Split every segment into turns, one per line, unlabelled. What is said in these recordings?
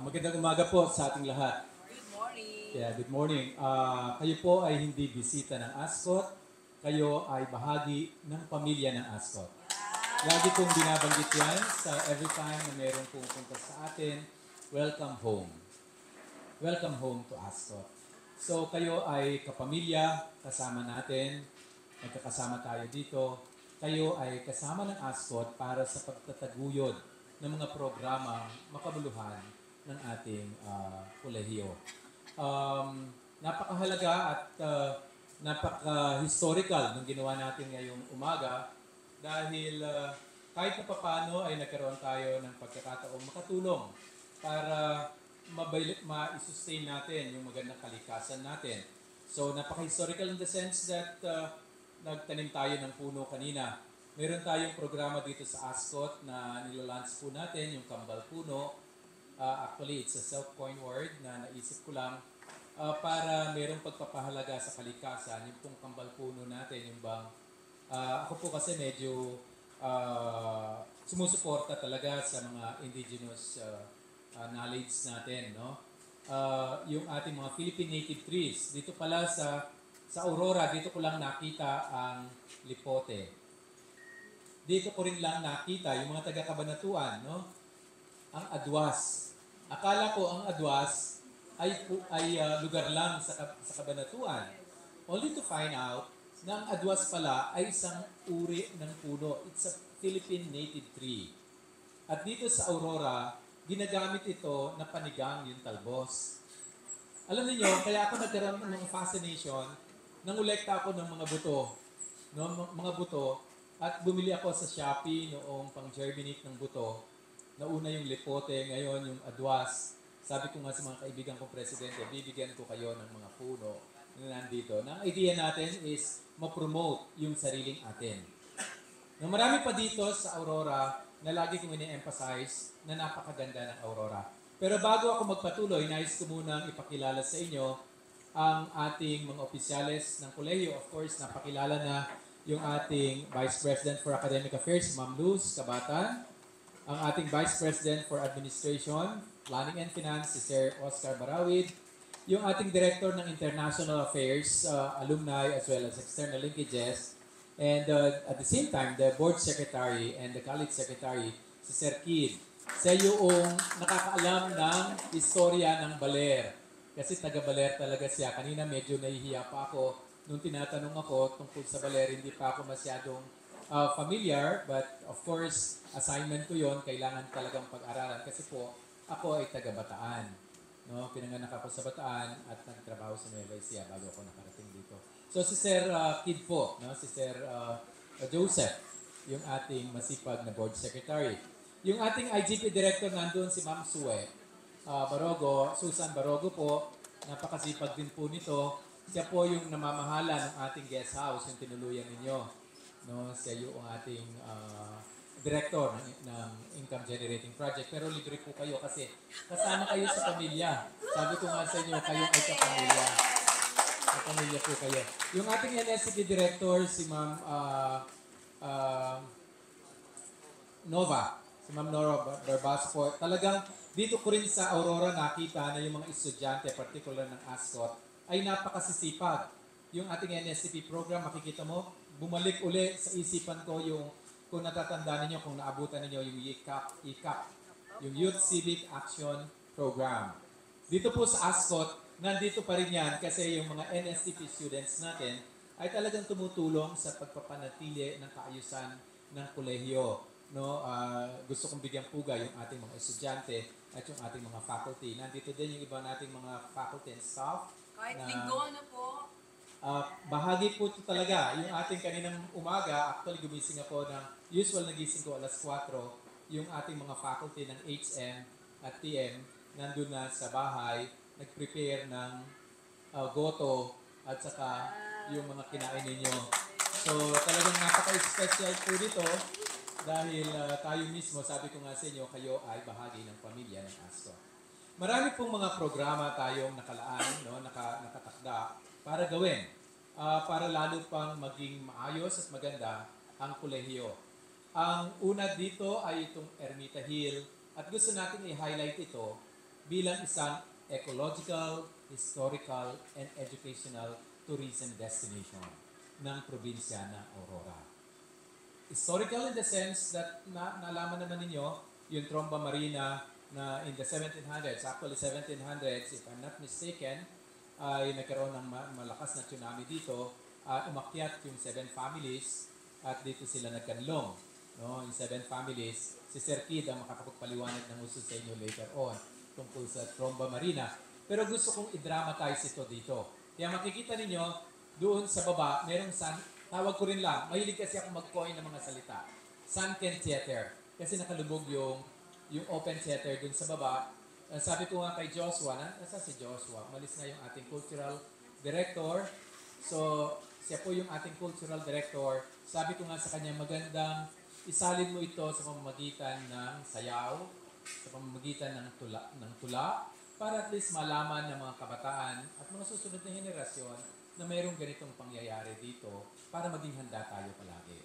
Magandang umaga po sa ating lahat.
Good morning.
Good morning. Kayo po ay hindi bisita ng Ascot. Kayo ay bahagi ng pamilya ng Ascot. Lagi kong binabanggit yan sa every time na mayroong pupunta sa atin, welcome home. Welcome home to Ascot. So kayo ay kapamilya, kasama natin, nagkakasama tayo dito. Kayo ay kasama ng Ascot para sa pagtataguyod ng mga programa makabuluhan ng ating kolehiyo. Napakahalaga at napaka-historical ng ginawa natin ngayong umaga dahil kahit na papano ay nagkaroon tayo ng pagkakataong makatulong para ma-sustain natin yung magandang kalikasan natin. So napaka-historical in the sense that nagtanim tayo ng puno kanina. Meron tayong programa dito sa Ascot na nilalunch po natin, yung Kambal Puno. Actually, it's a self-coined word na naisip ko lang para merong pagpapahalaga sa kalikasan, yung pong Kambal Puno natin, yung bang ako po kasi medyo sumusuporta talaga sa mga indigenous knowledge natin, no? Yung ating mga Philippine native trees. Dito pala sa Aurora, dito ko lang nakita ang lipote. Dito ko rin lang nakita yung mga taga-Kabanatuan, no? Ang adwas. Akala ko ang adwas ay lugar lang sa Kabanatuan. Only to find out na ang adwas pala ay isang uri ng puno. It's a Philippine native tree. At dito sa Aurora, ginagamit ito na panigang yung talbos. Alam niyo, kaya ako nagkaroon ng fascination, nangolekta ako ng mga buto, no? Mga buto, at bumili ako sa Shopee noong pang-germinate ng buto. Nauna yung lipote, ngayon yung adwas. Sabi ko nga sa mga kaibigan kong presidente, bibigyan ko kayo ng mga puno na nandito. Na ang idea natin is ma-promote yung sariling atin. Na marami pa dito sa Aurora na lagi kong ini-emphasize na napakaganda ng Aurora. Pero bago ako magpatuloy, nais ko munang ipakilala sa inyo ang ating mga opisyales ng kolehiyo. Of course, napakilala na yung ating Vice President for Academic Affairs, Ma'am Luz Kabatan, ang ating Vice President for Administration, Planning and Finance, si Sir Oscar Barawid, yung ating Director ng International Affairs, Alumni as well as External Linkages, and at the same time, the Board Secretary and the College Secretary, si Sir Kid. Siya yung nakakaalam ng istorya ng Baler. Kasi taga Baler talaga siya. Kanina medyo nahihiya pa ako nung tinatanong ako tungkol sa Baler, hindi pa ako masyadong familiar, but of course, assignment ko yon, kailangan talagang pag-aralan kasi po, ako ay taga Bataan. No? Pinanganak ako sa Bataan at nagtrabaho sa Nueva Ecija bago ako nakarating dito. So si Sir Kid po, no? Si Sir Joseph, yung ating masipag na board secretary. Yung ating IGP director nandun si Ma'am Sue Barogo, Susan Barogo po, napakasipag din po nito. Siya po yung namamahala ng ating guest house, yung tinuluyan ninyo. No? Siya yung ating director ng income generating project. Pero libre po kayo kasi kasama kayo sa pamilya. Sabi ko nga sa inyo, kayo ay kapamilya. Kapamilya po kayo. Yung ating NSCP director, si Ma'am Nova. Si Ma'am Nora Barbas po. Talagang dito ko rin sa Aurora nakita na yung mga estudyante, particular ng Ascot, ay napakasisipag. Yung ating NSCP program, makikita mo, bumalik uli sa isipan ko yung, kung natatandaan ninyo, kung naabutan ninyo yung ICAP, yung Youth Civic Action Program. Dito po sa Ascot, nandito pa rin yan kasi yung mga NSCP students natin ay talagang tumutulong sa pagpapanatili ng kaayusan ng kolehiyo. No, gusto kong bigyan puga yung ating mga estudyante at yung ating mga faculty. Nandito din yung iba nating mga faculty and staff.
Kahit linggo na po.
Bahagi po ito talaga. Yung ating kaninang umaga, actually gumising ako ng usual na gising ko alas 4, yung ating mga faculty ng HM at TM nandun na sa bahay, nag-prepare ng goto at saka yung mga kinain ninyo. So talagang napaka-special po dito dahil tayo mismo, sabi ko nga sa inyo, kayo ay bahagi ng pamilya ng Ascot. Marami pong mga programa tayong nakalaan, no, nakatakda para gawin. Para lalo pang maging maayos at maganda ang kolehiyo. Ang una dito ay itong Ermita Hill At gusto natin i-highlight ito bilang isang ecological, historical, and educational tourism destination ng probinsya ng Aurora. Historical in the sense that nalaman naman ninyo yung Tromba Marina na in the 1700s, actually 1700s, if I'm not mistaken, ay nagkaroon ng malakas na tsunami dito. Umakyat yung 7 families at dito sila nagkanlong. No? Yung 7 families, si Sir Kid ang makakapagpaliwanag ng uso sa inyo later on tungkol sa Tromba Marina. Pero gusto kong i-dramatize ito dito. Kaya makikita ninyo, doon sa baba, merong tawag ko rin lang, mahilig kasi ako mag-coin ng mga salita. Sunken Theater. Kasi nakalubog yung open theater doon sa baba. Sabi ko nga kay Joshua, nasa si Joshua? Umalis na yung ating cultural director. So, siya po yung ating cultural director. Sabi ko nga sa kanya, magandang isalin mo ito sa pamamagitan ng sayaw, sa pamamagitan ng tula, para at least malaman ng mga kabataan at mga susunod na henerasyon na mayroong ganitong pangyayari dito para maging handa tayo palagi.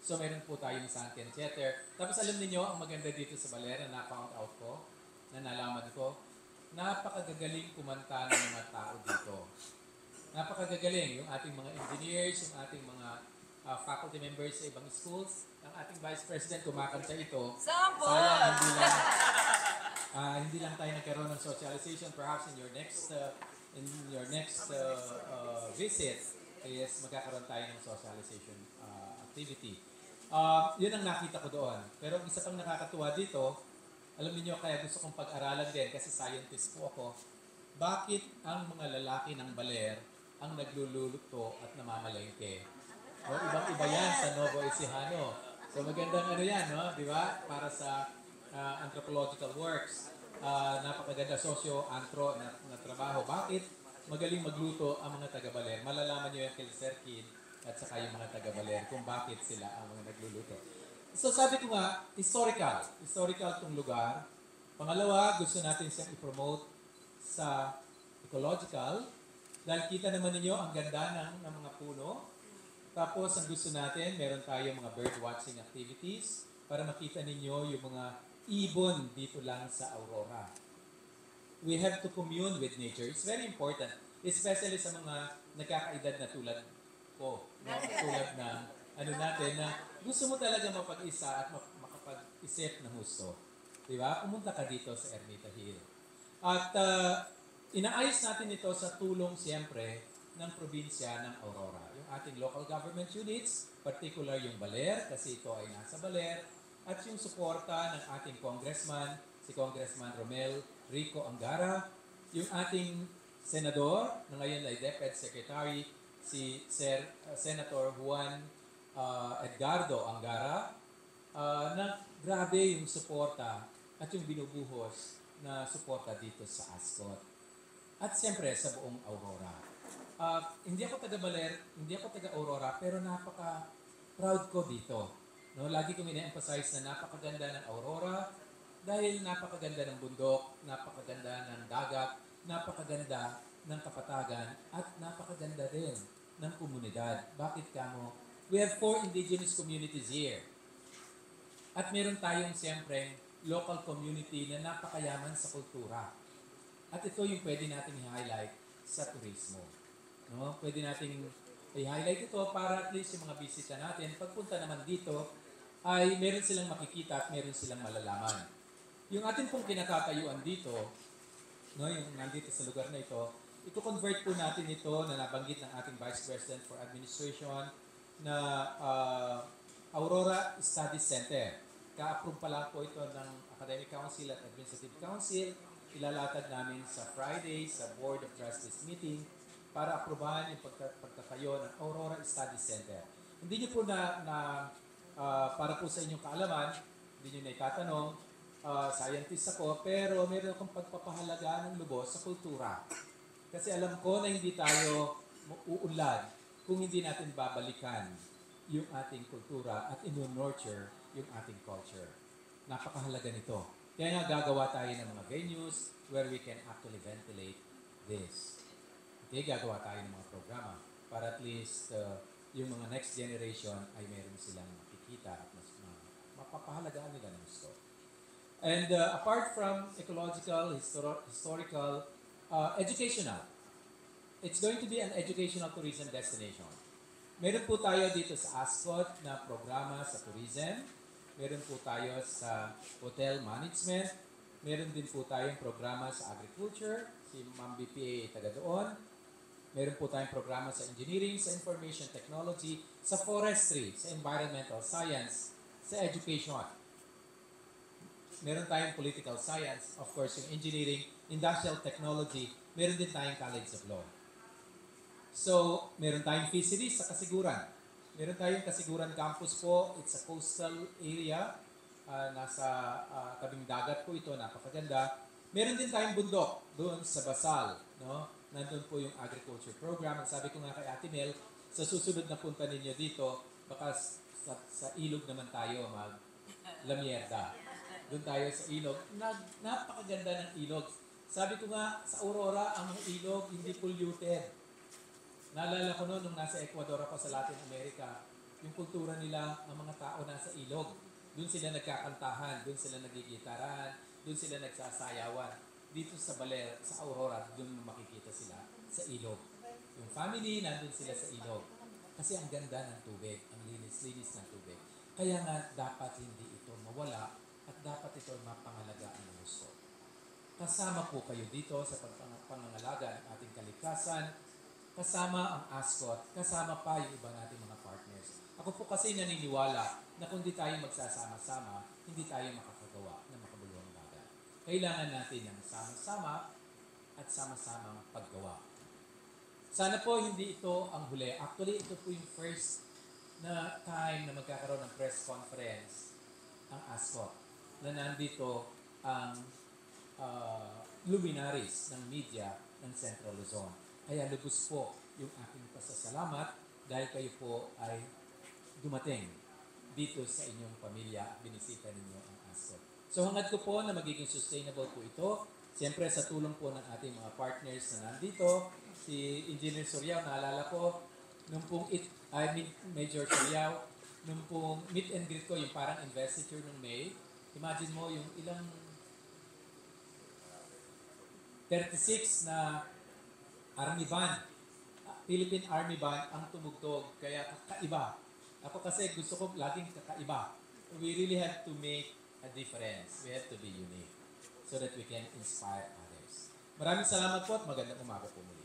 So, meron po tayong Sunken Theater. Tapos alam niyo ang maganda dito sa Baler na na-found out ko, na nalaman ko, napakagagaling kumanta ng mga tao dito. Napakagagaling yung ating mga engineers, yung ating mga faculty members sa ibang schools. Ang ating Vice President kumakanta ito.
Sample!
Sayang hindi lang tayo nagkaroon ng socialization. Perhaps in your next visit is magkakaroon tayo ng socialization activity. Yun ang nakita ko doon. Pero isa pang nakakatuwa dito, alam niyo kaya gusto kong pag-aralan din kasi scientist po ako, bakit ang mga lalaki ng Baler ang nagluluto at namamalengke? O, ibang-iba yan sa Novo Ecijano. So magandang yan, no? Di ba? Para sa anthropological works, napakaganda socio-antro na trabaho. Bakit magaling magluto ang mga taga-Baler? Malalaman niyo yung kay Sir Kid at saka yung mga taga-Baler kung bakit sila ang mga nagluluto. So sabi ko nga, historical itong lugar. Pangalawa, gusto natin siyang i-promote sa ecological dahil kita naman ninyo ang ganda ng mga puno. Tapos ang gusto natin, meron tayo mga bird watching activities para makita ninyo yung mga ibon dito lang sa Aurora. We have to commune with nature. It's very important, especially sa mga nagkakaedad na tulad ko, no? Tulad ng natin na gusto mo talaga mapag-isa at makapag-isip ng husto. Diba? Pumunta ka dito sa Ermita Hill. At inaayos natin ito sa tulong siyempre ng probinsya ng Aurora. Yung ating local government units, particular yung Baler, kasi ito ay nasa Baler, at yung suporta ng ating congressman, si Congressman Romel Rico Angara, yung ating senador, na ngayon ay DepEd Secretary, si Senator Juan Edgardo Angara, na grabe yung suporta at yung binubuhos na suporta dito sa ASCOT. At siyempre sa buong Aurora. Hindi ako taga-Baler, hindi ako taga-Aurora, pero napaka-proud ko dito. No, lagi kong ina-emphasize na napakaganda ng Aurora dahil napakaganda ng bundok, napakaganda ng dagat, napakaganda ng kapatagan, at napakaganda rin ng komunidad. Bakit kamo? We have 4 indigenous communities here. At meron tayong siyempre local community na napakayaman sa kultura. At ito yung pwede natin i-highlight sa turismo. No? Pwede natin i-highlight ito para at least yung mga bisita natin, pagpunta naman dito, ay meron silang makikita at meron silang malalaman. Yung atin pong kinatatayuan dito, no, yung nandito sa lugar na ito, i-convert po natin ito na nabanggit ng ating Vice President for Administration na Aurora Studies Center. Ka-approve pa lang po ito ng Academic Council at Administrative Council. Ilalatag namin sa Friday sa Board of Trustees meeting para aprubahan yung pagtatayo ng Aurora Studies Center. Hindi nyo po para po sa inyong kaalaman, hindi nyo na itatanong, scientist ako, pero meron akong pagpapahalaga ng lubos sa kultura. Kasi alam ko na hindi tayo uunlad kung hindi natin babalikan yung ating kultura at ino-nurture yung ating culture. Napakahalaga nito. Kaya nga gagawa tayo ng mga venues where we can actually ventilate this. Okay, gagawa tayo ng mga programa para at least yung mga next generation ay meron silang makikita at mas mapapahalagaan nila ng gusto. And apart from ecological, historical, educational, it's going to be an educational tourism destination. Meron po tayo dito sa Ascot na programa sa tourism. Meron po tayo sa hotel management. Meron din po tayong programa sa agriculture. Si Ma'am BPA taga doon. Meron po tayong programa sa engineering, sa information technology, sa forestry, sa environmental science, sa education. Meron tayong political science, of course, yung engineering, industrial technology. Meron din tayong College of Law. So, meron tayong fisheries sa Kasiguran. Meron tayong Kasiguran campus po. It's a coastal area. Nasa tabing dagat po ito. Napakaganda. Meron din tayong bundok doon sa Basal. No? Nandun po yung agriculture program. Ang sabi ko nga kay Ate Mel, sa susunod na punta ninyo dito, baka sa ilog naman tayo mag-lamierda. Doon tayo sa ilog. Napakaganda ng ilog. Sabi ko nga, sa Aurora, ang ilog hindi polluted. Naalala ko noon, nung nasa Ecuador ako sa Latin America, yung kultura nila, ang mga tao nasa ilog. Doon sila nagkakantahan, doon sila nagigitaran, doon sila nagsasayawan. Dito sa Baler, sa Aurora, doon makikita sila sa ilog. Yung family, nandun sila sa ilog. Kasi ang ganda ng tubig, ang linis-linis ng tubig. Kaya nga, dapat hindi ito mawala at dapat ito mapangalagaan ng gusto. Kasama po kayo dito sa pangangalaga ng ating kalikasan, kasama ang Ascot, kasama pa yung iba nating mga partners. Ako po kasi naniniwala na kung di tayo magsasama-sama, hindi tayo makakagawa ng makabuluhang bagay. Kailangan natin ng sama-sama at sama-samang paggawa. Sana po hindi ito ang huli. Actually, ito po yung first na time na magkakaroon ng press conference ang Ascot na nandito ang luminaries ng media ng Central Luzon. Kaya lubos po yung aking pasasalamat dahil kayo po ay dumating dito sa inyong pamilya at binisita ninyo ang Ascot. So hangad ko po na magiging sustainable po ito. Siyempre sa tulong po ng ating mga partners na nandito, si Engineer Soriao, naalala ko, nung pong Major Soriao, nung pong meet and greet ko, yung parang investiture ng May, imagine mo yung ilang 36 na Army Band, Philippine Army Band ang tumugtog, kaya kakaiba. Ako kasi gusto ko laging kakaiba. We really have to make a difference. We have to be unique so that we can inspire others. Maraming salamat po at magandang umaga po muli.